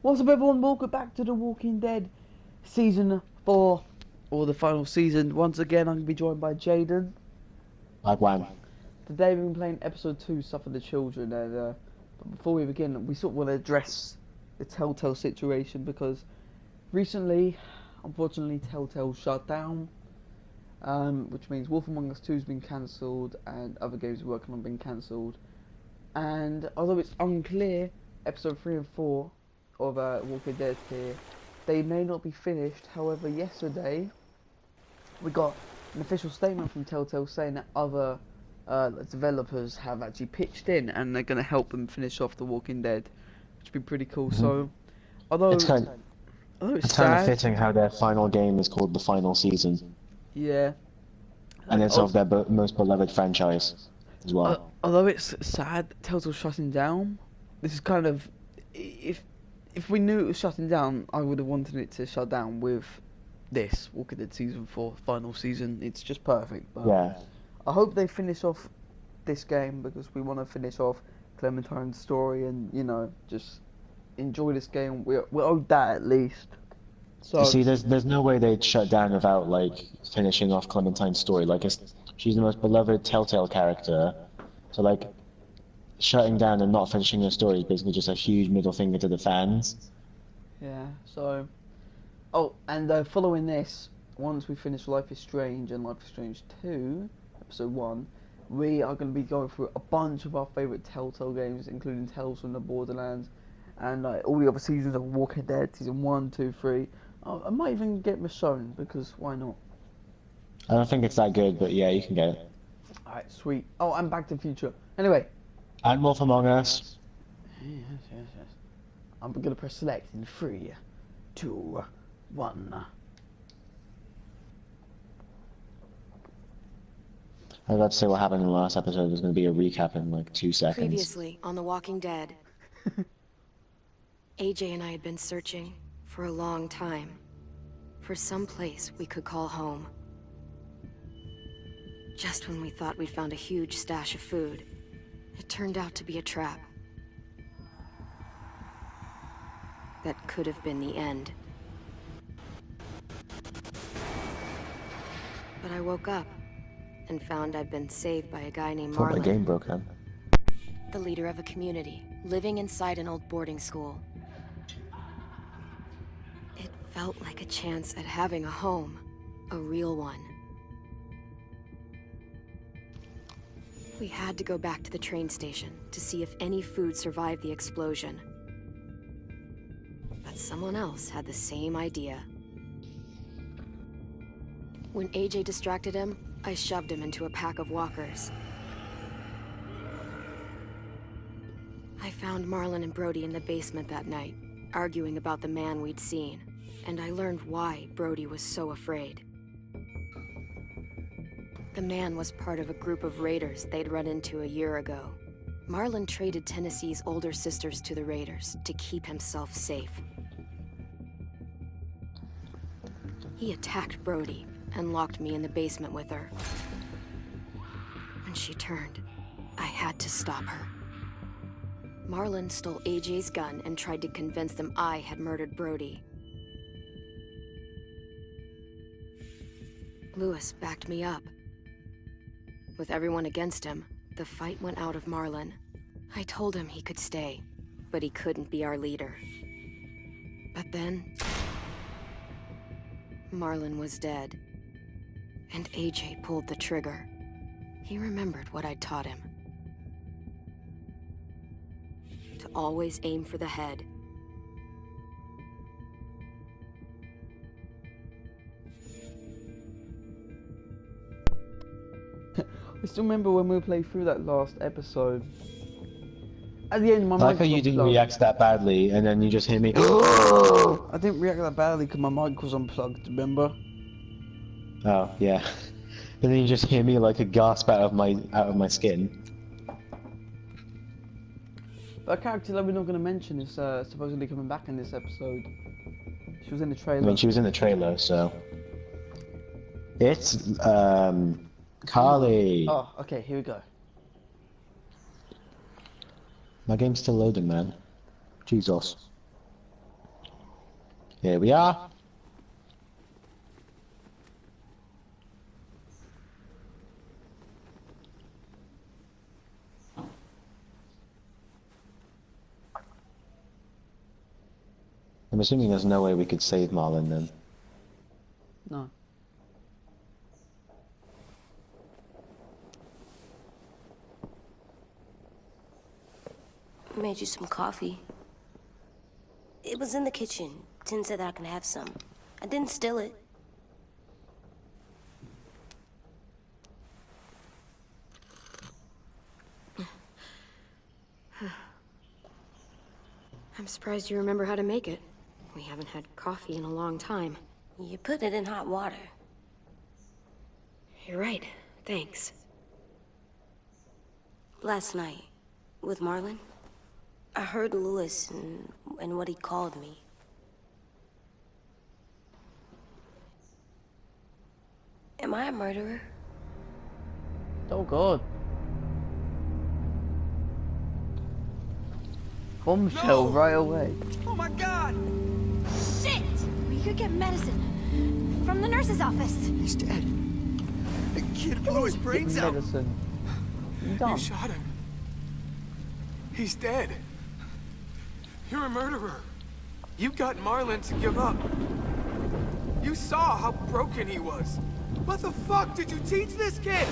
What's up, everyone? Welcome back to The Walking Dead Season 4, or the final season. Once again, I'm going to be joined by Jaden. Like when? Today we've been playing Episode 2, Suffer the Children, and but before we begin, we sort of want to address the Telltale situation, because recently, unfortunately, Telltale shut down, which means Wolf Among Us 2 has been cancelled, and other games we're working on have been cancelled. And although it's unclear, Episode 3 and 4 of Walking Dead here, they may not be finished. However, yesterday we got an official statement from Telltale saying that other developers have actually pitched in and they're going to help them finish off The Walking Dead, which would be pretty cool. So, although It's kind it's of sad, fitting how their final game is called the final season, yeah, and it's of their most beloved franchise as well. although it's sad, Telltale shutting down. This is kind of, if we knew it was shutting down, I would have wanted it to shut down with this Walking Dead Season 4 final season. It's just perfect. But Yeah. I hope they finish off this game, because we want to finish off Clementine's story and, you know, just enjoy this game. We're owed that at least. So You see, there's no way they'd shut down without like finishing off Clementine's story. Like, she's the most beloved Telltale character, so like shutting down and not finishing her story is basically just a huge middle finger to the fans. yeah. So, and following this, once we finish Life is Strange and Life is Strange 2, Episode 1, we are going to be going through a bunch of our favourite Telltale games, including Tales from the Borderlands, and all the other seasons of Walking Dead, Season 1, 2, 3. I might even get Michonne, because why not? I don't think it's that good, but yeah, you can get it. Alright, sweet. Oh, and Back to the Future. Anyway. And Wolf Among Us. Yes. I'm going to press select in 3, 2, 1. I was about to say what happened in the last episode. There's going to be a recap in like 2 seconds. Previously on The Walking Dead, AJ and I had been searching for a long time for some place we could call home. Just when we thought we'd found a huge stash of food, it turned out to be a trap. That could have been the end. But I woke up and found I'd been saved by a guy named Thought my Marlon, game broke down. the leader of a community living inside an old boarding school. It felt like a chance at having a home, a real one. We had to go back to the train station to see if any food survived the explosion. But someone else had the same idea. When AJ distracted him, I shoved him into a pack of walkers. I found Marlon and Brody in the basement that night, arguing about the man we'd seen, and I learned why Brody was so afraid. The man was part of a group of raiders they'd run into a year ago. Marlon traded Tennessee's older sisters to the raiders to keep himself safe. He attacked Brody and locked me in the basement with her. When she turned, I had to stop her. Marlon stole AJ's gun and tried to convince them I had murdered Brody. Lewis backed me up. With everyone against him, the fight went out of Marlon. I told him he could stay, but he couldn't be our leader. But then, Marlon was dead, and AJ pulled the trigger. He remembered what I'd taught him. To always aim for the head. I still remember when we played through that last episode. At the end, my I mic like how was you didn't unplugged. react that badly, and then you just hear me. I didn't react that badly because my mic was unplugged, remember? Oh yeah. And then you just hear me like a gasp out of my skin. But a character that we're not going to mention is supposedly coming back in this episode. She was in the trailer. I mean, she was in the trailer, so. It's Carly. Oh, okay, here we go. My game's still loading, man. Jesus. Here we are. I'm assuming there's no way we could save Marlon then. No. I made you some coffee. It was in the kitchen. Tin said that I can have some. I didn't steal it. I'm surprised you remember how to make it. We haven't had coffee in a long time. You put it in hot water. You're right. Thanks. Last night, with Marlon, I heard Lewis and what he called me. Am I a murderer? Oh god. Bombshell right away. Oh my god! Shit! We could get medicine from the nurse's office. He's dead. The kid blew his brains out. Medicine. You You done? shot him. He's dead. You're a murderer. You got Marlon to give up. You saw how broken he was. What the fuck did you teach this kid?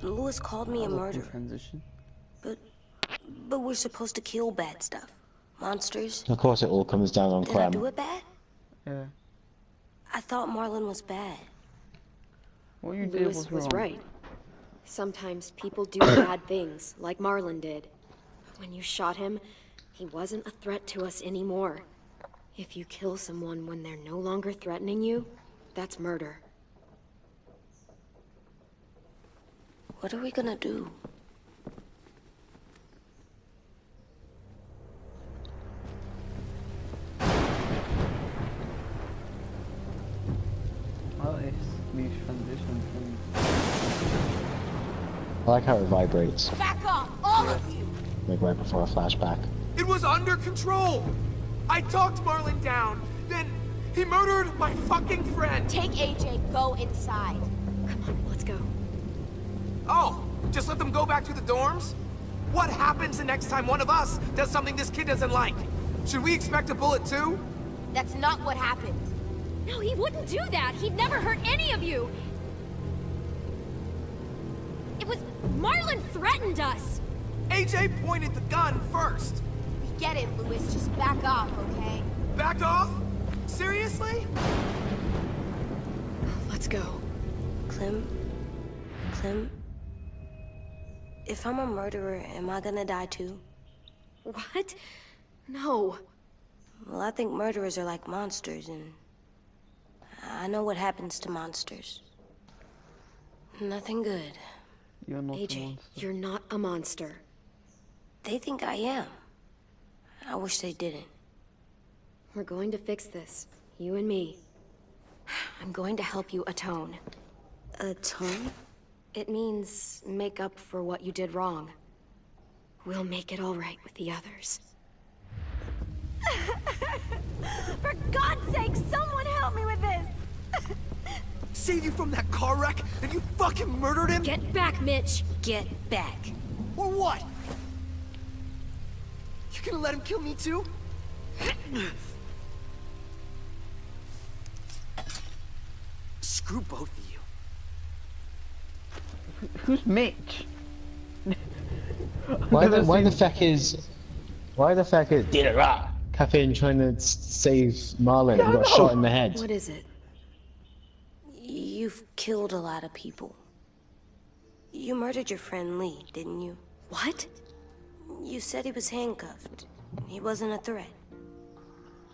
Lewis called me a murderer, Transition. but we're supposed to kill bad stuff. Monsters. Of course it all comes down on Did I do Clem. it bad? Yeah. I thought Marlon was bad. What you did Lewis was was wrong. right. Sometimes people do bad things, like Marlon did. But when you shot him, he wasn't a threat to us anymore. If you kill someone when they're no longer threatening you, that's murder. What are we gonna do? Oh, it's these transition things. I like how it vibrates, Back off, all of you! like right before a flashback. It was under control. I talked Marlon down. Then he murdered my fucking friend. Take AJ, go inside. Come on, let's go. Oh, just let them go back to the dorms? What happens the next time one of us does something this kid doesn't like? Should we expect a bullet too? That's not what happened. No, he wouldn't do that. He'd never hurt any of you. It was... Marlon threatened us. AJ pointed the gun first. We get it, Lewis. Just back off, okay? Back off? Seriously? Let's go. Clem? If I'm a murderer, am I gonna die too? What? No. Well, I think murderers are like monsters, and I know what happens to monsters. Nothing good. You're not a AJ, monster. you're not a monster. They think I am. I wish they didn't. We're going to fix this. You and me. I'm going to help you atone. Atone? It means make up for what you did wrong. We'll make it all right with the others. For God's sake, someone help me with this! Save you from that car wreck, and you fucking murdered him? Get back, Mitch. Get back. Or what? You gonna let him kill me too? Screw both of you. Who's Mitch? Why the Never seen- fuck is did it right? Caffeine trying to save Marlon and got shot in the head. What is it? You've killed a lot of people. You murdered your friend Lee, didn't you? What? You said he was handcuffed. He wasn't a threat.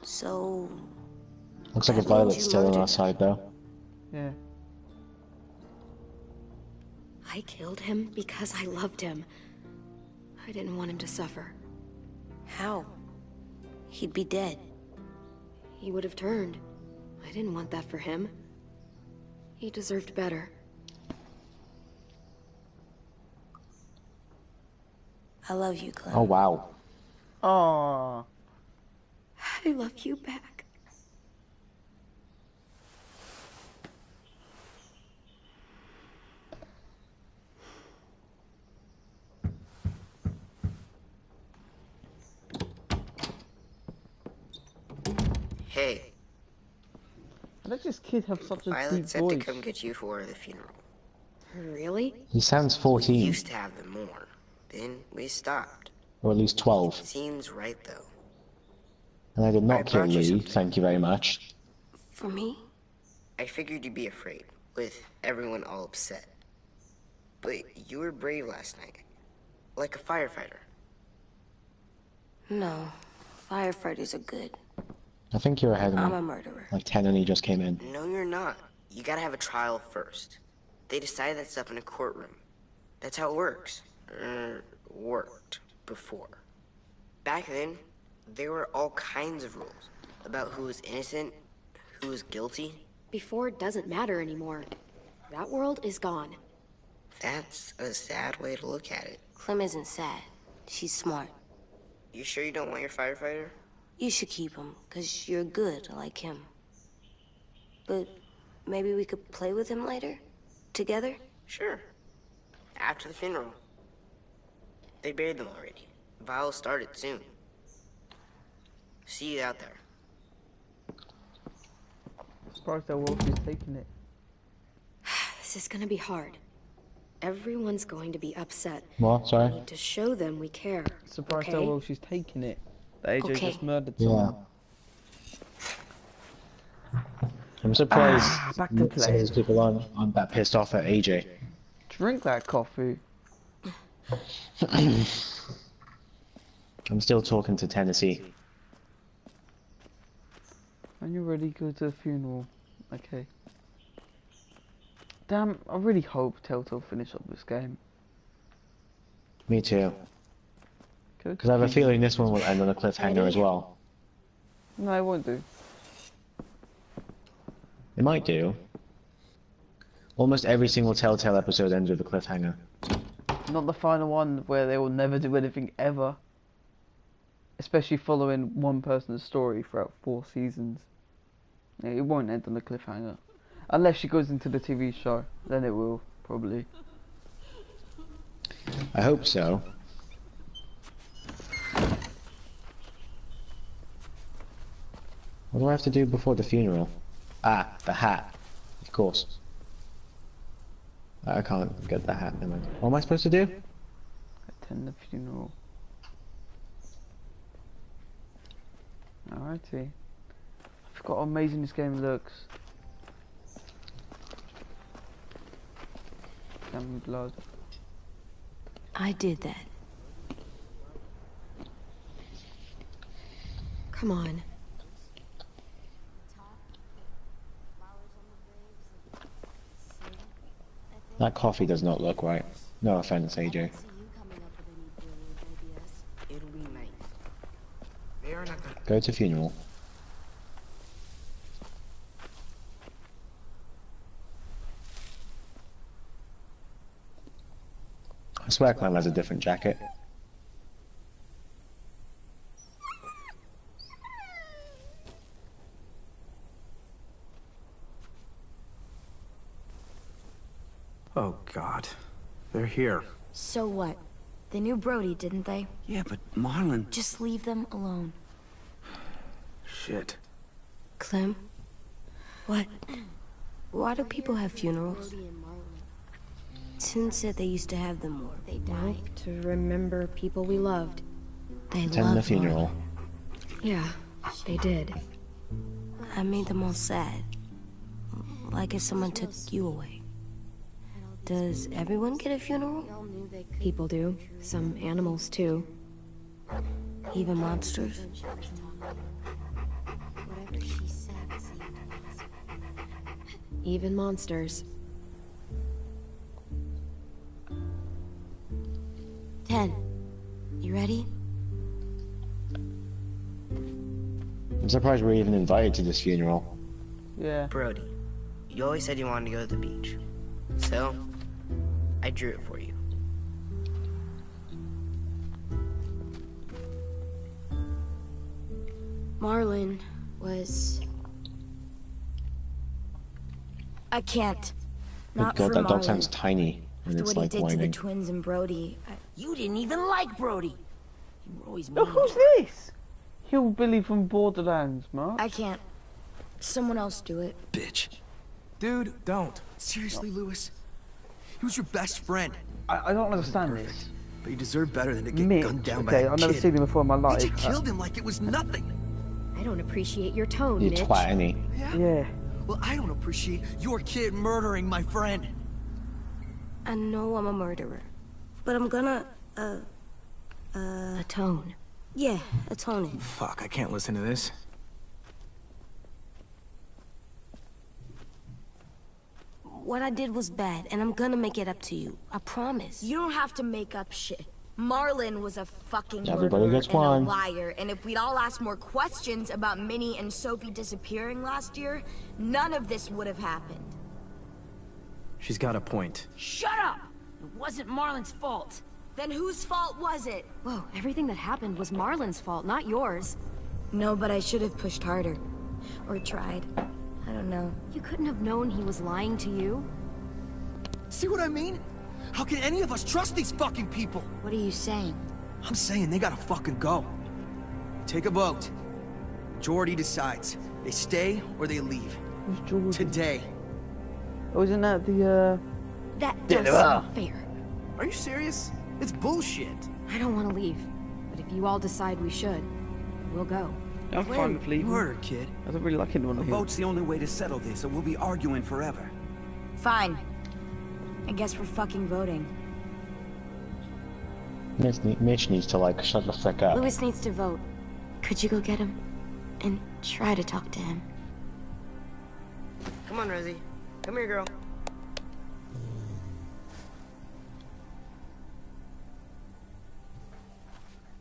So... Looks like a that means Violet's you still on murdered our side though. Yeah. I killed him because I loved him. I didn't want him to suffer. How? He'd be dead. He would have turned. I didn't want that for him. He deserved better. I love you, Clem. Oh wow. Aww. I love you back. Hey, How does this kid have such a Violet deep said voice? to come get you for the funeral. Really? He sounds We 14, used to have them more. Then we stopped. or at least 12. Seems right, though. And I did I not kill brought you Lee, something. thank you very much. For me? I figured you'd be afraid, with everyone all upset. But you were brave last night. Like a firefighter. No. Firefighters are good. I think you're ahead of I'm me. a murderer. Like 10 and he just came in. No, you're not. You gotta have a trial first. They decide that stuff in a courtroom. That's how it works. Worked before. Back then, there were all kinds of rules about who was innocent, who was guilty. Before doesn't matter anymore. That world is gone. That's a sad way to look at it. Clem isn't sad. She's smart. You sure you don't want your firefighter? You should keep him, 'cause you're good like him. But maybe we could play with him later? Together? Sure. After the funeral. They buried them already. Vile started soon. See you out there. Surprised how well she's taking it. This is gonna be hard. Everyone's going to be upset. What? We Sorry? need to show them we care. Surprised okay? how well she's taking it. That AJ Okay. just murdered Yeah. someone. I'm surprised back to some play. of these people aren't that pissed off at AJ. Drink that coffee. I'm still talking to Tennessee. When you're ready, go to the funeral. Okay. Damn, I really hope Telltale finish up this game. Me too. Good. Because I have a feeling this one will end on a cliffhanger as well. No, it won't do. It might do. Almost every single Telltale episode ends with a cliffhanger. Not the final one where they will never do anything ever. Especially following one person's story throughout 4 seasons. Yeah, it won't end on a cliffhanger. Unless she goes into the TV show, then it will, probably. I hope so. What do I have to do before the funeral? Ah, the hat. Of course. I can't get the hat. Never mind. What am I supposed to do? Attend the funeral. Alrighty. I forgot how amazing this game looks. Damn blood. I did that. Come on. That coffee does not look right. No offense, AJ. It'll be nice. They are not gonna... Go to funeral. I swear Clem has a different jacket. Oh, God. They're here. So what? They knew Brody, didn't they? Yeah, but Marlon... Just leave them alone. Shit. Clem? What? Why do people have funerals? Tin said they used to have them more. They Well, died. to remember people we loved. They Attend loved the funeral. Yeah, they did. Marlon. I made them all sad. Like if someone took you away. Does everyone get a funeral? People do. Some animals too. Even monsters? Whatever she said. Even monsters. 10. You ready? I'm surprised we're even invited to this funeral. Yeah. Brody, you always said you wanted to go to the beach. So, I drew it for you. Marlon was... I can't. Not God, for that dog Marlon. sounds tiny when After it's what he like did to the whining. twins and Brody. You didn't even like Brody. You were always Oh, mean. who's this? Hillbilly from Borderlands, Mark. I can't. Someone else do it. Bitch. Dude, don't. Seriously, Lewis? He was your best friend. I don't understand this. But you deserve better than to get Mitch, gunned down by okay, a I've never kid. seen him before in my life. You killed him like it was nothing. I don't appreciate your tone, You Mitch. twat, innit? Yeah. Well, I don't appreciate your kid murdering my friend. I know I'm a murderer. But I'm gonna, Atone. yeah, atone it. Fuck, I can't listen to this. What I did was bad, and I'm gonna make it up to you. I promise. You don't have to make up shit. Marlon was a fucking Everybody murderer gets and one. a liar, and if we'd all asked more questions about Minnie and Sophie disappearing last year, none of this would have happened. She's got a point. Shut up! It wasn't Marlon's fault. Then whose fault was it? Whoa, everything that happened was Marlon's fault, not yours. No, but I should have pushed harder. Or tried. I don't know. You couldn't have known he was lying to you. See what I mean? How can any of us trust these fucking people? What are you saying? I'm saying they gotta fucking go. Take a vote. Majority decides. They stay or they leave. Who's Jordan? Today. Oh, isn't that the, That Yeah, does sound fair. Are you serious? It's bullshit. I don't want to leave, but if you all decide we should, we'll go. I'm fine with leaving. Murder, kid. I don't really like anyone A here. vote's the only way to settle this, or we'll be arguing forever. Fine. I guess we're fucking voting. Mitch needs to, like, shut the frick up. Lewis needs to vote. Could you go get him? And try to talk to him. Come on, Rosie. Come here, girl.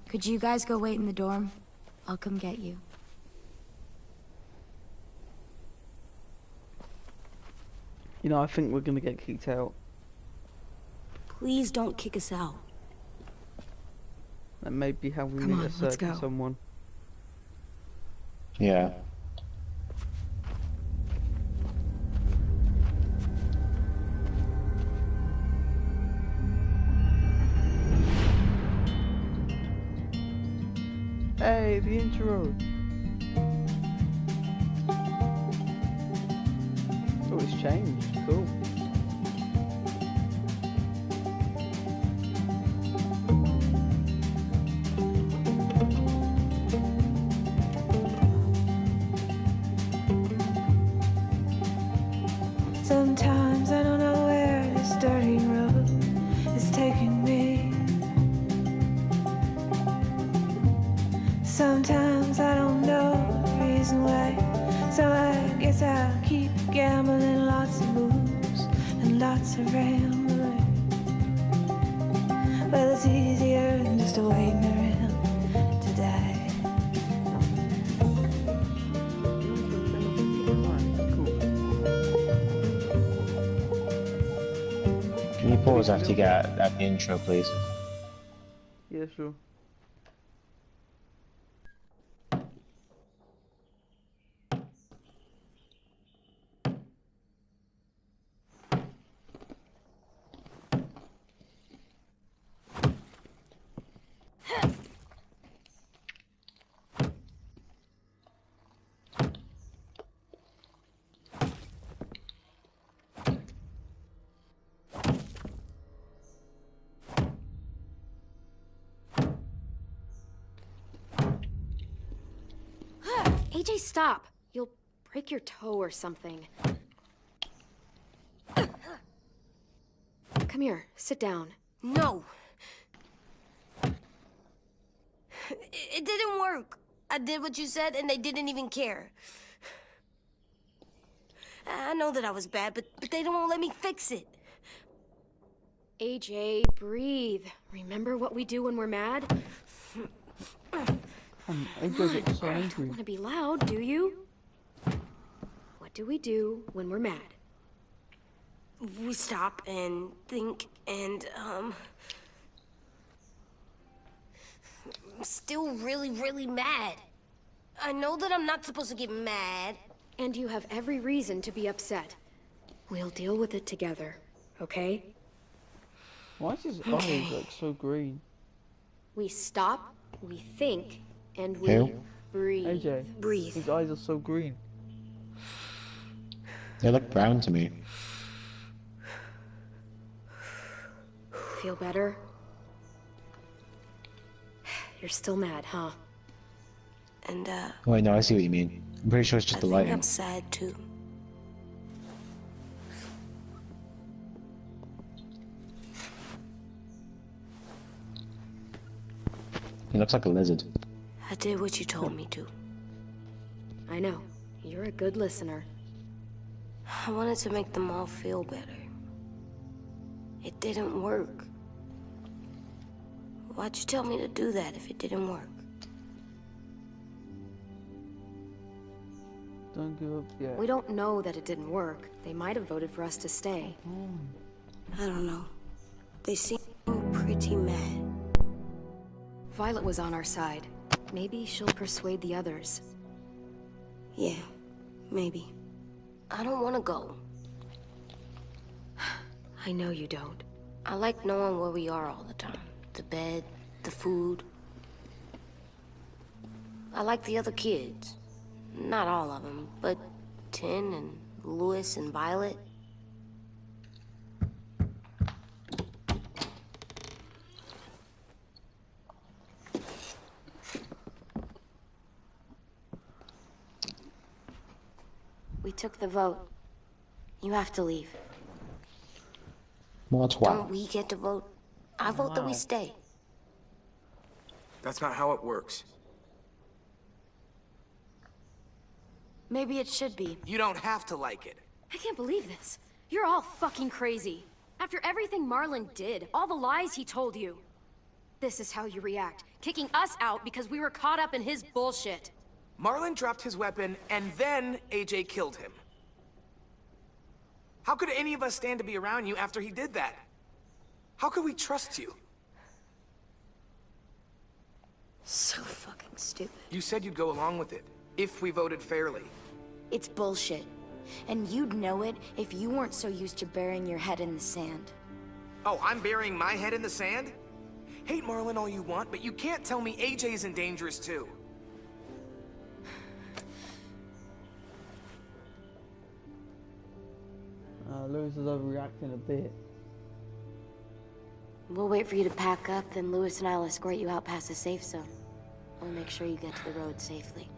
Could you guys go wait in the dorm? I'll come get you. You know, I think we're gonna get kicked out. Please don't kick us out. That may be how we Come meet on, a let's certain go. someone. Yeah. Hey, the intro. Oh, it's changed. Cool. Sometimes I don't know where this dirty road is taking me. Sometimes I don't know the reason why. So I guess I'll keep gambling, lots of moves and lots of rambling. Well, it's easier than just waiting around to die. Can you pause after you get that intro, please? Yeah, sure. AJ, stop. You'll break your toe or something. Come here, sit down. No! It didn't work. I did what you said, and they didn't even care. I know that I was bad, but they don't let me fix it. AJ, breathe. Remember what we do when we're mad? AJ gets so You angry. don't want to be loud, do you? What do we do when we're mad? We stop and think and, I'm still really, really mad. I know that I'm not supposed to get mad. And you have every reason to be upset. We'll deal with it together, okay? Why is his eyes like so green? We stop, we think, and we Who? breathe. AJ. Breathe. His eyes are so green. They look brown to me. Feel better? You're still mad, huh? And, Oh, wait, no, I see what you mean. I'm pretty sure it's I just the think lighting. I'm sad too. He looks like a lizard. I did what you told me to. I know. You're a good listener. I wanted to make them all feel better. It didn't work. Why'd you tell me to do that if it didn't work? Don't give up yet. We don't know that it didn't work. They might have voted for us to stay. I don't know. They seem pretty mad. Violet was on our side. Maybe she'll persuade the others. Yeah, maybe. I don't want to go. I know you don't. I like knowing where we are all the time. The bed, the food. I like the other kids. Not all of them, but Tin and Louis and Violet. We took the vote. You have to leave. What? Don't we get to vote? I vote that we stay. That's not how it works. Maybe it should be. You don't have to like it. I can't believe this. You're all fucking crazy. After everything Marlon did, all the lies he told you. This is how you react, kicking us out because we were caught up in his bullshit. Marlon dropped his weapon, and then AJ killed him. How could any of us stand to be around you after he did that? How could we trust you? So fucking stupid. You said you'd go along with it, if we voted fairly. It's bullshit. And you'd know it if you weren't so used to burying your head in the sand. Oh, I'm burying my head in the sand? Hate Marlon all you want, but you can't tell me AJ isn't dangerous too. Lewis is overreacting a bit. We'll wait for you to pack up, then Louis and I'll escort you out past the safe zone. We'll make sure you get to the road safely.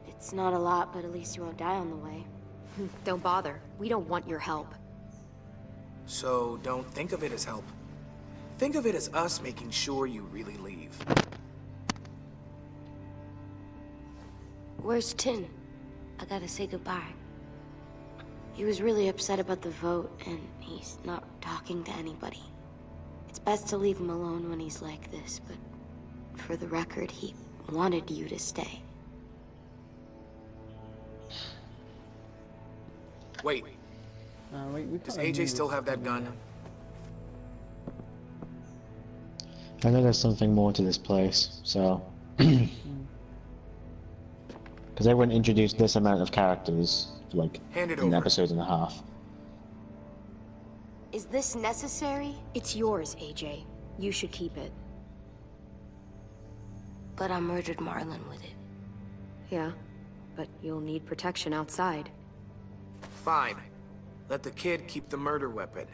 It's not a lot, but at least you won't die on the way. Don't bother. We don't want your help. So don't think of it as help. Think of it as us making sure you really leave. Where's Tin? I gotta say goodbye. He was really upset about the vote, and he's not talking to anybody. It's best to leave him alone when he's like this, but for the record, he wanted you to stay. Wait, We does kinda knew AJ still this have that was gun? I know there's something more to this place, so... Because they wouldn't introduce this amount of characters, like, Hand it in an over. episode and a half. Is this necessary? It's yours, AJ. You should keep it. But I murdered Marlon with it. Yeah, but you'll need protection outside. Fine. Let the kid keep the murder weapon.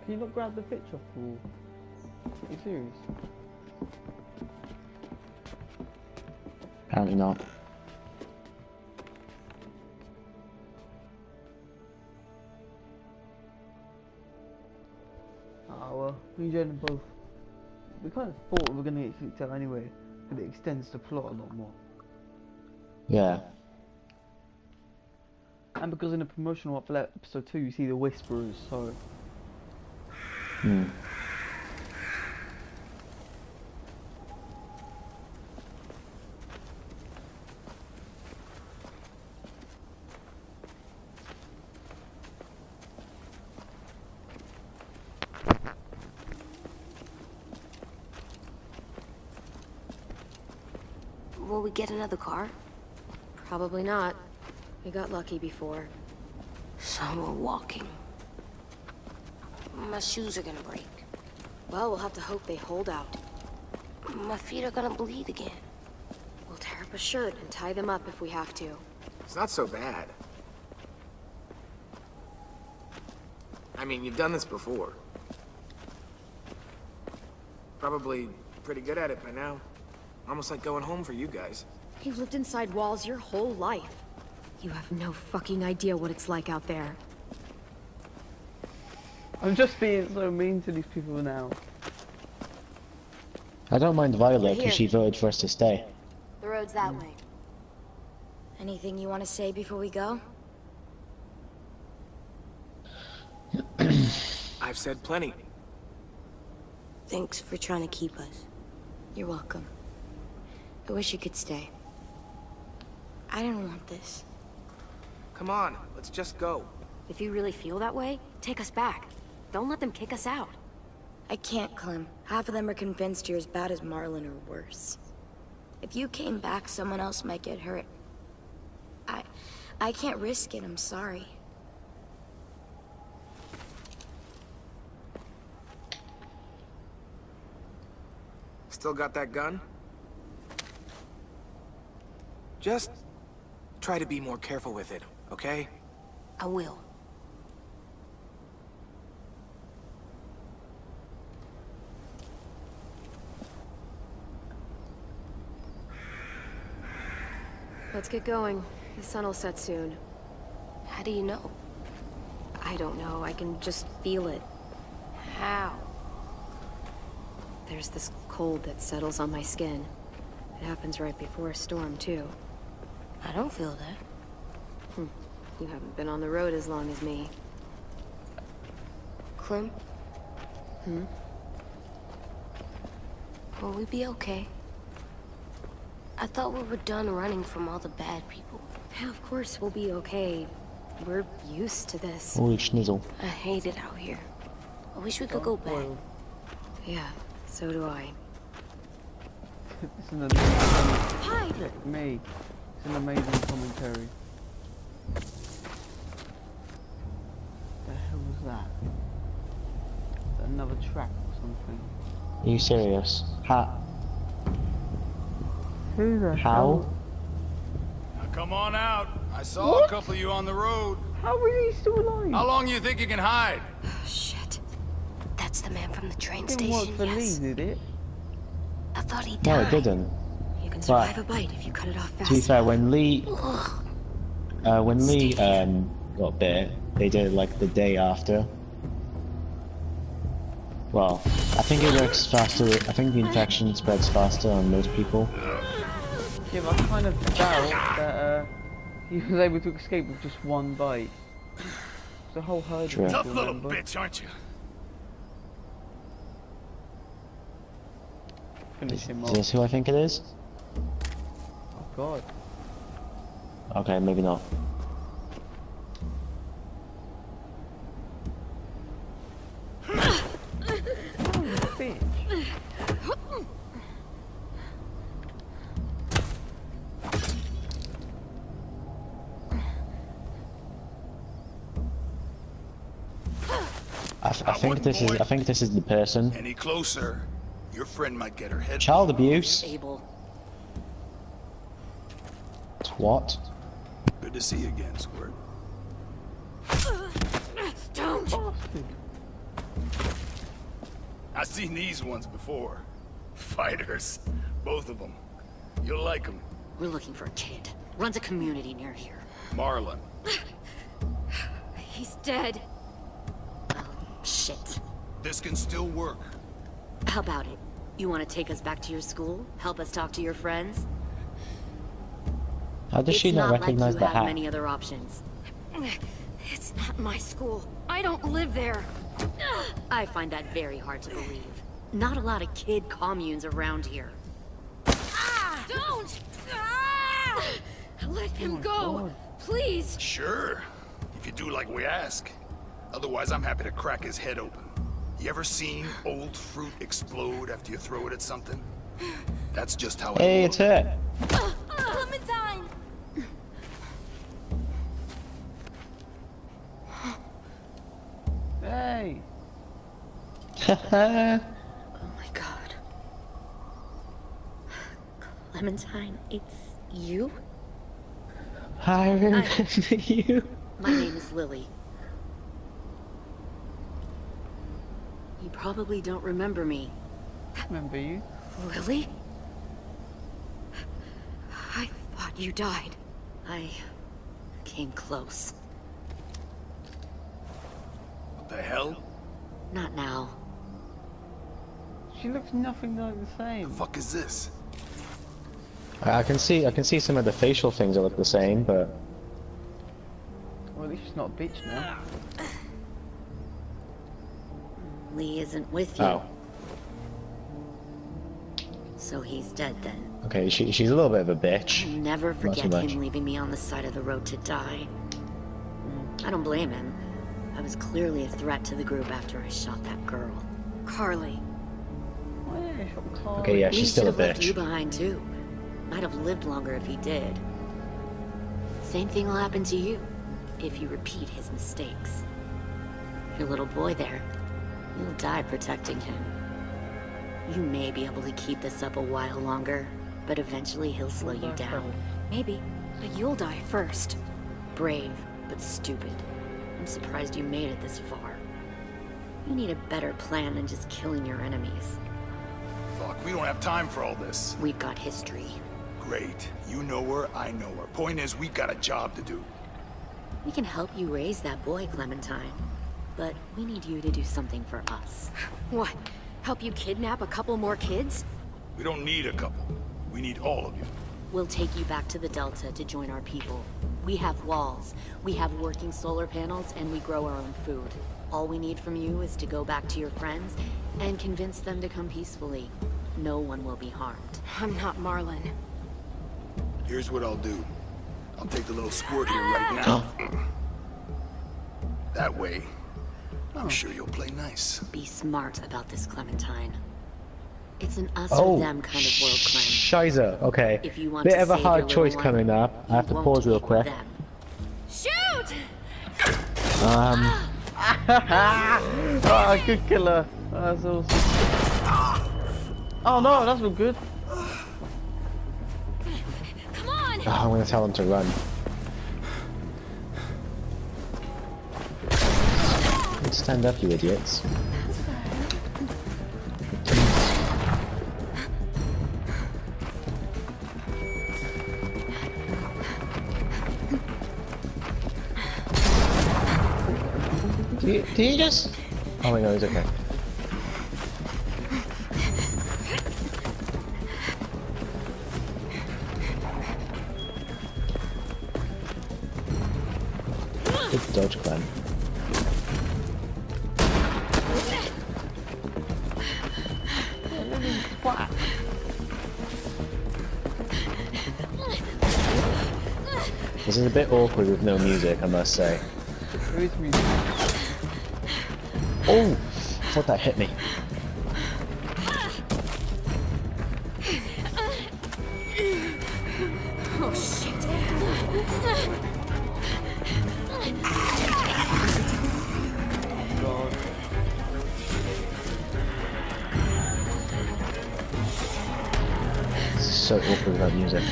Can you not grab the picture for? Are you serious? Apparently not. Well, we enjoyed them both. We kind of thought we were going to get kicked out anyway, but it extends the plot a lot more. Yeah. And because in the promotional for episode 2 you see the Whisperers, so... Hmm. Will we get another car? Probably not. We got lucky before. So we're walking. My shoes are gonna break. Well, we'll have to hope they hold out. My feet are gonna bleed again. We'll tear up a shirt and tie them up if we have to. It's not so bad. I mean, you've done this before. Probably pretty good at it by now. Almost like going home for you guys. You've lived inside walls your whole life. You have no fucking idea what it's like out there. I'm just being so mean to these people now. I don't mind Violet Here. because she voted for us to stay. The road's that way. Anything you want to say before we go? I've said plenty. Thanks for trying to keep us. You're welcome. I wish you could stay. I didn't want this. Come on, let's just go. If you really feel that way, take us back. Don't let them kick us out. I can't, Clem. Half of them are convinced you're as bad as Marlon or worse. If you came back, someone else might get hurt. I can't risk it, I'm sorry. Still got that gun? Just try to be more careful with it, okay? I will. Let's get going. The sun will set soon. How do you know? I don't know. I can just feel it. How? There's this cold that settles on my skin. It happens right before a storm, too. I don't feel that. You haven't been on the road as long as me. Clem? Will we be okay? I thought we were done running from all the bad people. Yeah, of course we'll be okay. We're used to this. Holy schnizzle. I hate it out here. I wish we could go back. Yeah, so do I. It's an amazing... Hi! Check me. It's an amazing commentary. The hell was that? Is that another track or something? Are you serious? Who the How? hell? Now come on out. I saw a couple of you on the road. How are you still alive? How long you think you can hide? Shit. That's the man from the train Didn't work station, for yes. Lee, did it? I thought he No, died. it didn't. You can survive a bite if you cut it off fast. To be fair, when Lee Steve. got bit, they did it like the day after. Well, I think it works faster. I think the infection spreads faster on most people. Yeah, but I kind of doubt that he was able to escape with just one bite. It's a whole herd True. of Tough people, little remember? bitch, aren't you? Finish him Is off. this who I think it is? Oh god. Okay, maybe not. Bitch. I think this is the person. Any closer, your friend might get her head. Child abuse. Abel. What? Good to see you again, Squirt. Don't! I've seen these ones before. Fighters. Both of them. You'll like them. We're looking for a kid. Runs a community near here. Marlon. He's dead. Well, shit. This can still work. How about it? You want to take us back to your school? Help us talk to your friends? How does she not recognize like the you have hat? many other options. It's not my school. I don't live there. I find that very hard to believe. Not a lot of kid communes around here. Don't! Ah! Let him go, please. Sure, if you do like we ask. Otherwise, I'm happy to crack his head open. You ever seen old fruit explode after you throw it at something? That's just how it Hey, looks. it's her. Clementine! Hey! Oh my god. Clementine, it's you? I remember you. My name is Lily. You probably don't remember me. Remember you? Lily? I thought you died. I came close. What the hell? Not now. She looks nothing like the same. The fuck is this? I can see some of the facial things that look the same, but Well, at least she's not a bitch now. Lee isn't with you. oh, So he's dead then. okay. She's a little bit of a bitch. I'll never Not too forget much. him leaving me on the side of the road to die. I don't blame him. I was clearly a threat to the group after I shot that girl. Carly. Oh yeah, she got Carly. Okay, yeah, Lee she's still a should have left you bitch. behind too. Might have lived longer if he did. Same thing will happen to you if you repeat his mistakes. Your little boy there, you'll die protecting him. You may be able to keep this up a while longer, but eventually he'll slow you down. Maybe, but you'll die first. Brave, but stupid. I'm surprised you made it this far. You need a better plan than just killing your enemies. Fuck, we don't have time for all this. We've got history. Great. You know her, I know her. Point is, we've got a job to do. We can help you raise that boy, Clementine. But we need you to do something for us. What? Help you kidnap a couple more kids? We don't need a couple. We need all of you. We'll take you back to the Delta to join our people. We have walls, we have working solar panels, and we grow our own food. All we need from you is to go back to your friends and convince them to come peacefully. No one will be harmed. I'm not Marlin. Here's what I'll do. I'll take the little squirt here right now. That way, I'm sure you'll play nice. Be smart about this, Clementine. It's an us Oh, or them kind of world, Clem. Shiza. Okay. If you want Bit to of a save your hard little choice one, coming up. I have to you pause real won't quick. them. Shoot! Oh, good killer. That's awesome. Oh no, that's not good. Come on! Oh, I'm gonna tell him to run. Stand up, you idiots. Do you just... Oh wait, no, he's okay. Good dodge, Clem. This is a bit awkward with no music, I must say. There is music. Oh! I thought that hit me. Oh shit. God. This is so awkward without music.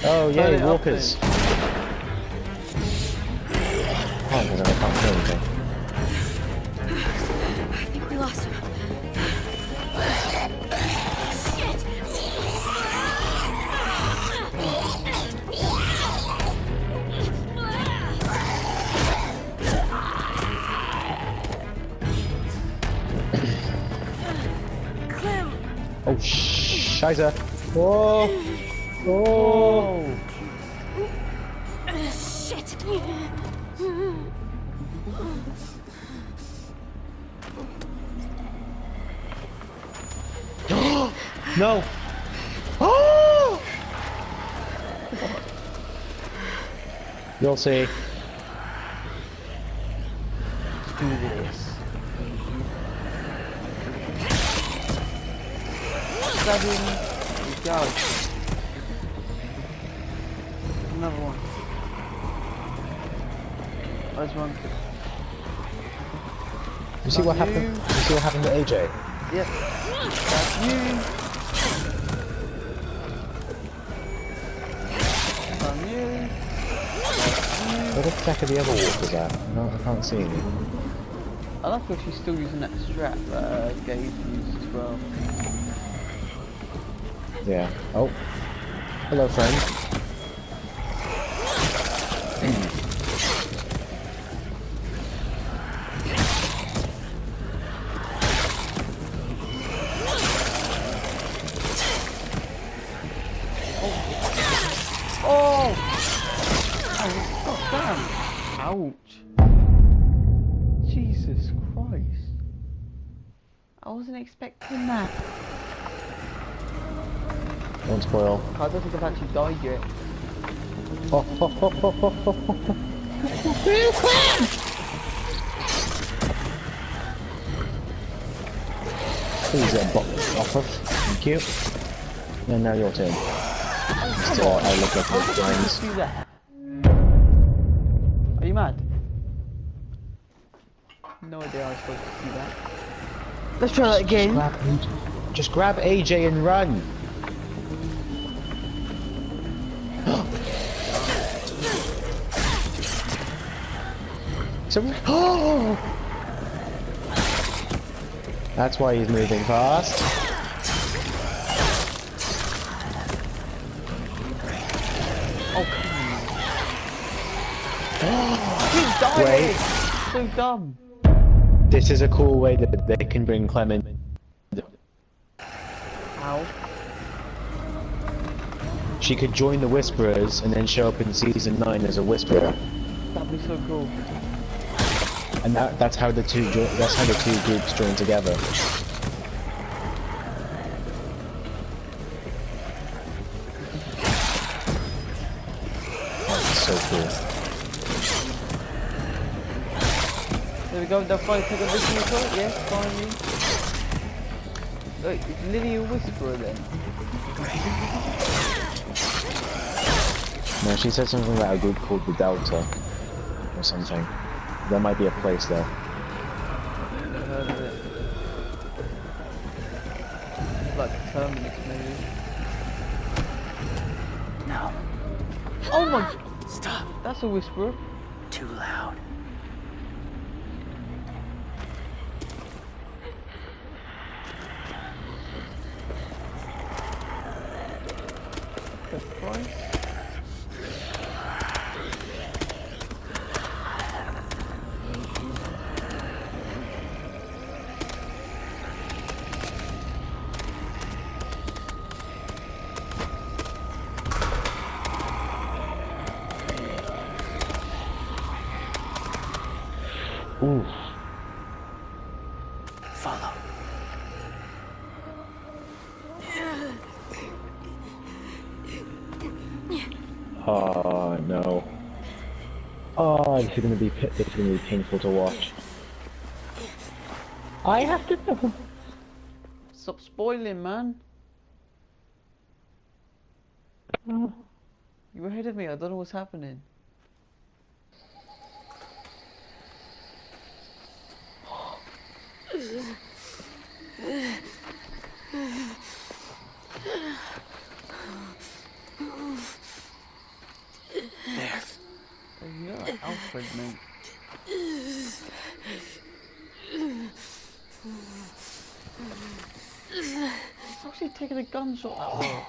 Oh Turn yay, it up walkers! Oh, because I can't do anything. I think we lost him. Shit! Clem! Oh, Shiza! Whoa! Oh! Shit! No! Oh! You'll see. Let's do this. Stab him. There we go. Another one. There's one. You see what happened? You see what happened to AJ? Yep. That's you. From you. Where the heck are the other walkers at? No, I can't see any. I like how she's still using that strap that Gabe used as well. Yeah. Oh. Hello, friend. Oh! Oh, god damn! Ouch! Jesus Christ! I wasn't expecting that. Don't spoil. I don't think I've actually died yet. Oh, oh, oh, oh, oh, oh, oh. Please get box off of. Thank you. And now your turn. I look at the blinds. Do that. Are you mad? No idea I was supposed to do that. Let's try that again. Just grab AJ and run. So, that's why he's moving fast. Oh, he's dying! Wait. So dumb. This is a cool way that they can bring Clement. How? She could join the Whisperers and then show up in season 9 as a Whisperer. That'd be so cool. And that's how the two groups join together. That's so cool. There we go, they'll finally take a visual shot, yes, finally. Look, it's Lily a Whisperer then. No, she said something about a group called the Delta. Or something. There might be a place there. Never heard of it. It's like a Terminus maybe. No. Oh my... Stop. That's a Whisperer. Too loud. The price? Ooh. Follow. Oh no. Oh, this is gonna be painful to watch. I have to know. Stop spoiling, man. You're ahead of me, I don't know what's happening. There. You're like Alfred, mate. He's actually taking a gunshot at her.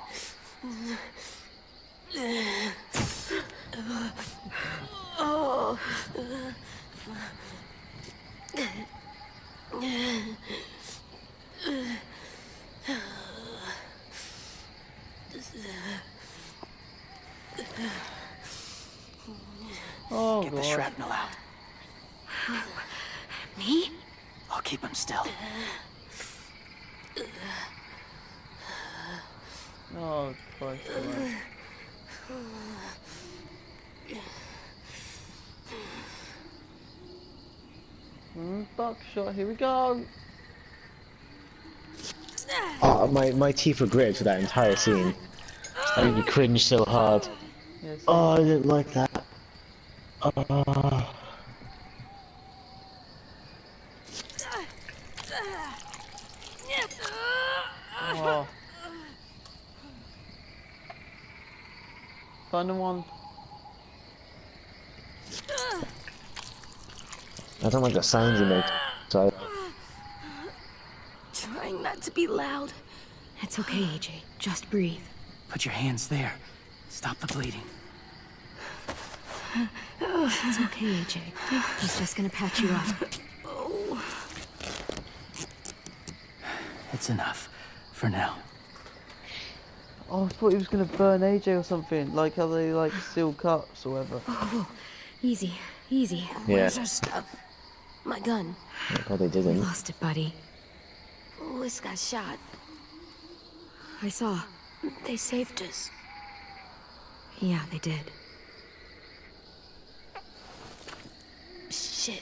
Oh, Get the God. shrapnel out. Me? I'll keep him still. Oh, Christ. Alright. Buckshot, here we go. Oh, my teeth were gritted for that entire scene. I made me cringe so hard. Yes. Oh, I didn't like that. Oh. Oh. Find the one. I don't like the sounds he makes. So Trying not to be loud. It's okay, AJ. Just breathe. Put your hands there. Stop the bleeding. It's okay, AJ. He's just gonna patch you up. It's enough. For now. Oh, I thought he was gonna burn AJ or something. Like how they like seal cuts or whatever. Oh, easy, easy. yeah. Where's our stuff? My gun. Oh, God, they We didn't. lost it, buddy. Louis got shot. I saw. They saved us. Yeah, they did. Shit.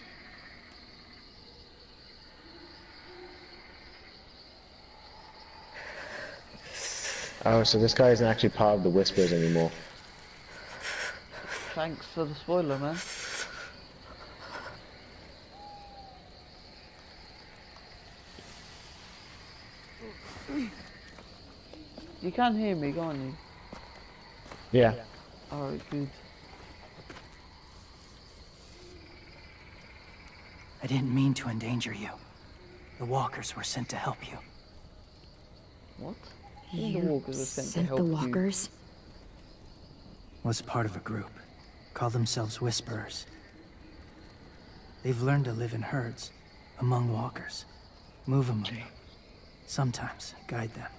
Oh, so this guy isn't actually part of the Whispers anymore. Thanks for the spoiler, man. You can hear me, can't you? Yeah. Alright, good. I didn't mean to endanger you. The walkers were sent to help you. What? You The walkers are sent to sent help the you. walkers? Was part of a group. Call themselves Whisperers. They've learned to live in herds, among walkers. Move among them. Sometimes guide them.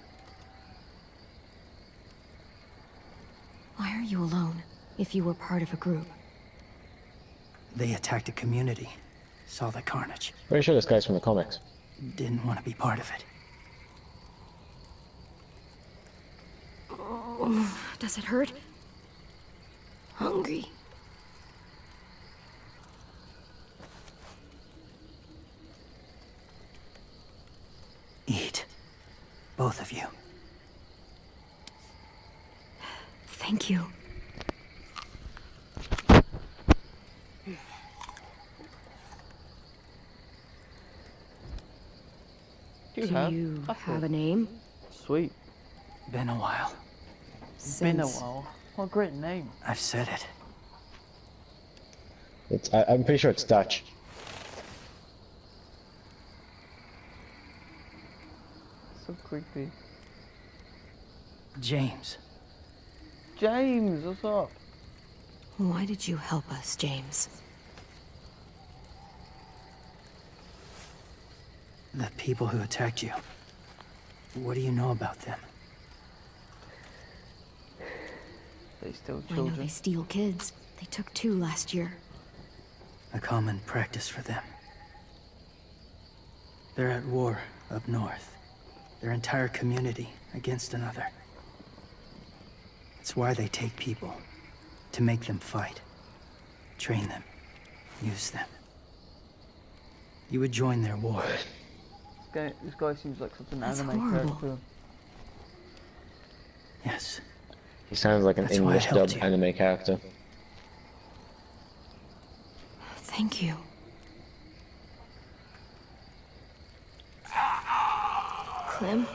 Why are you alone, if you were part of a group? They attacked a community. Saw the carnage. Pretty sure this guy's from the comics. Didn't want to be part of it. Does it hurt? Hungry. Eat. Both of you. Thank you. Do Do you have a name? Sweet. Been a while. Been a Since- while. What a great name. I've said it. I'm pretty sure it's Dutch. So creepy. James. James, what's up? Why did you help us, James? The people who attacked you. What do you know about them? They still I know children. they steal kids. They took 2 last year. A common practice for them. They're at war up north. Their entire community against another. It's why they take people. To make them fight. Train them. Use them. You would join their war. This guy seems like such an That's anime horrible. character. Yes. He sounds like an That's why I English helped dubbed you. anime character. Thank you. Clem?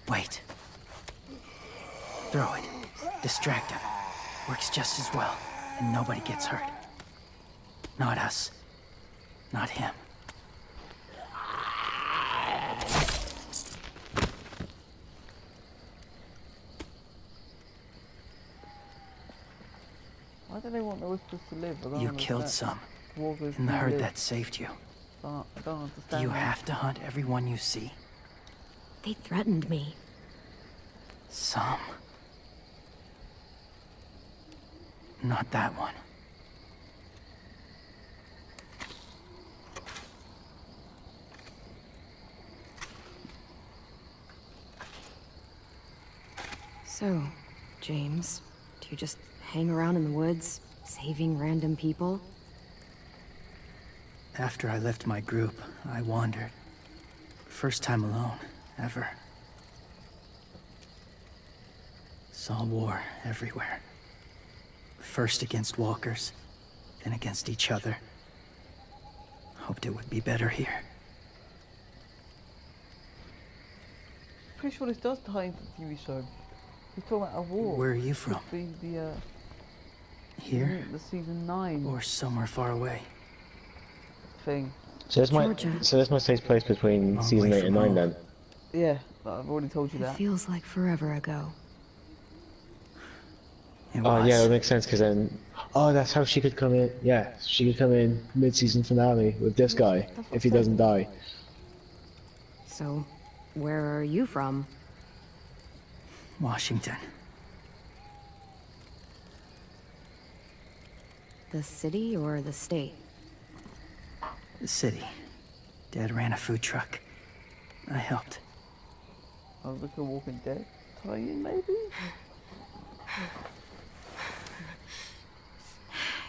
Wait. Throw it. Distract him. Works just as well, and nobody gets hurt. Not us. Not him. Why do they want the Whispers to live? I don't You killed understand. some. Walkers In the do herd live. that saved you. I don't Do understand. you that. have to hunt everyone you see? They threatened me. Some. Not that one. So, James, do you just hang around in the woods, saving random people? After I left my group, I wandered. First time alone, ever. Saw war everywhere. First against walkers, then against each other. Hoped it would be better here. Pretty sure this does tie into the TV show. He's talking about a war. Where are you from? Could be the Here? the season 9 Or somewhere far away? thing. So this must take place between Long season way 8 and from 9 home. then. Yeah, but I've already told you It that. feels like forever ago. It Oh was. yeah, that makes sense because then, oh, that's how she could come in. Yeah, she could come in mid-season finale with this guy if he doesn't die. So, where are you from? Washington. The city or the state? The city. Dad ran a food truck. I helped. I was looking at Walking Dead tie-in, maybe?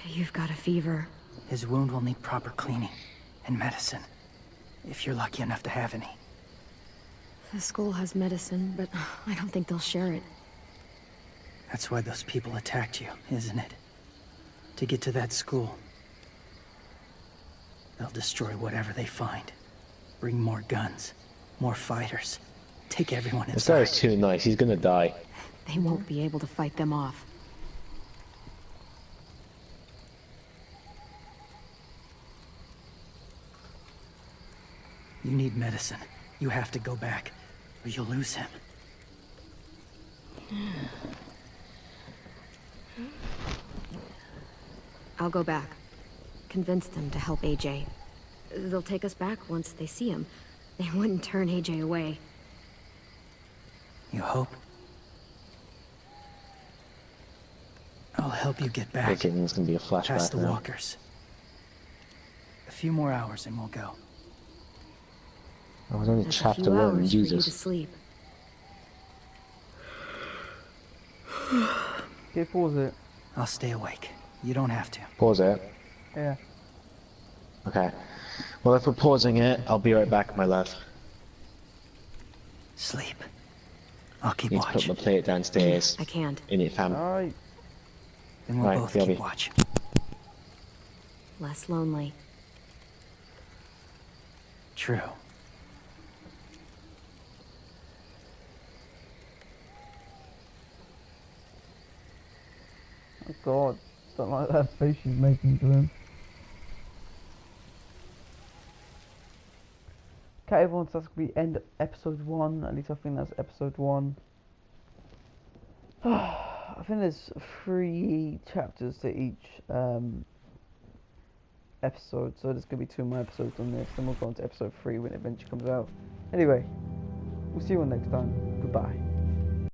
You've got a fever. His wound will need proper cleaning and medicine, if you're lucky enough to have any. The school has medicine, but I don't think they'll share it. That's why those people attacked you, isn't it? To get to that school. They'll destroy whatever they find. Bring more guns, more fighters. Take everyone This guy inside. is too nice. He's gonna die. They won't be able to fight them off. You need medicine. You have to go back, or you'll lose him. I'll go back. Convince them to help AJ. They'll take us back once they see him. They wouldn't turn AJ away. You hope? I'll help you get back. Thinking it's gonna be a Past flashback the now. walkers. A few more hours and we'll go. I was only That's a chapter few 1, hours for you to Jesus. sleep. Okay, pause it. I'll stay awake. You don't have to. Pause it. Yeah. Okay. Well, if we're pausing it, I'll be right back, my love. Sleep. I'll keep Need to put watch. my plate downstairs. I can't. In it, fam. Alright. Then we'll Right, both Phoebe. keep watch. Less lonely. True. Oh god. Don't like that face she's making to him. Okay, everyone, so that's going to be end of episode 1. At least I think that's episode 1. I think there's 3 chapters to each episode, so there's going to be 2 more episodes on this. Then we'll go on to episode 3 when it eventually comes out. Anyway, we'll see you all next time. Goodbye.